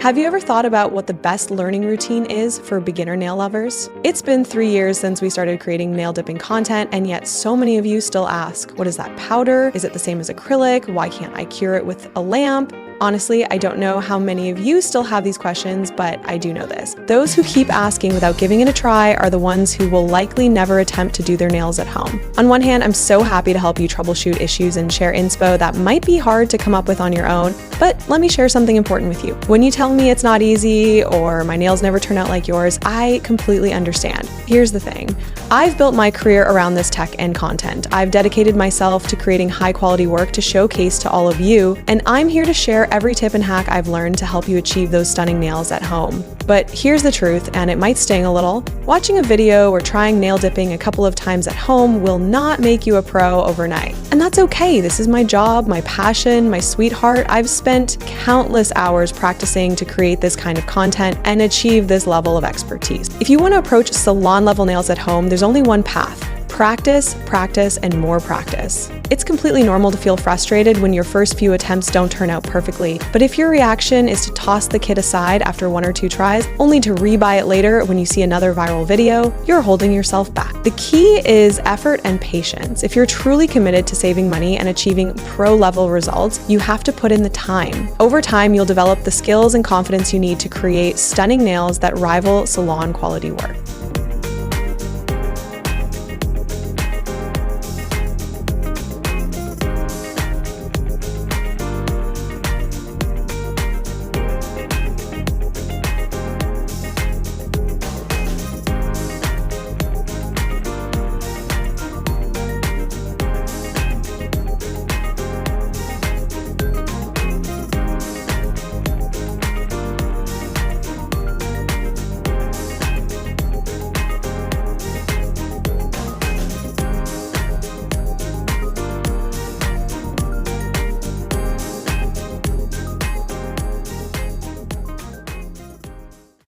Have you ever thought about what the best learning routine is for beginner nail lovers? It's been 3 years since we started creating nail dipping content, and yet so many of you still ask, what is that powder? Is it the same as acrylic? Why can't I cure it with a lamp? Honestly, I don't know how many of you still have these questions, but I do know this. Those who keep asking without giving it a try are the ones who will likely never attempt to do their nails at home. On one hand, I'm so happy to help you troubleshoot issues and share inspo that might be hard to come up with on your own, but let me share something important with you. When you tell me it's not easy or my nails never turn out like yours, I completely understand. Here's the thing. I've built my career around this tech and content. I've dedicated myself to creating high quality work to showcase to all of you, and I'm here to share every tip and hack I've learned to help you achieve those stunning nails at home. But here's the truth, and it might sting a little. Watching a video or trying nail dipping a couple of times at home will not make you a pro overnight. And that's okay. This is my job, my passion, my sweetheart. I've spent countless hours practicing to create this kind of content and achieve this level of expertise. If you want to approach salon level nails at home, there's only one path. Practice, practice, and more practice. It's completely normal to feel frustrated when your first few attempts don't turn out perfectly, but if your reaction is to toss the kit aside after 1 or 2 tries, only to rebuy it later when you see another viral video, you're holding yourself back. The key is effort and patience. If you're truly committed to saving money and achieving pro-level results, you have to put in the time. Over time, you'll develop the skills and confidence you need to create stunning nails that rival salon quality work.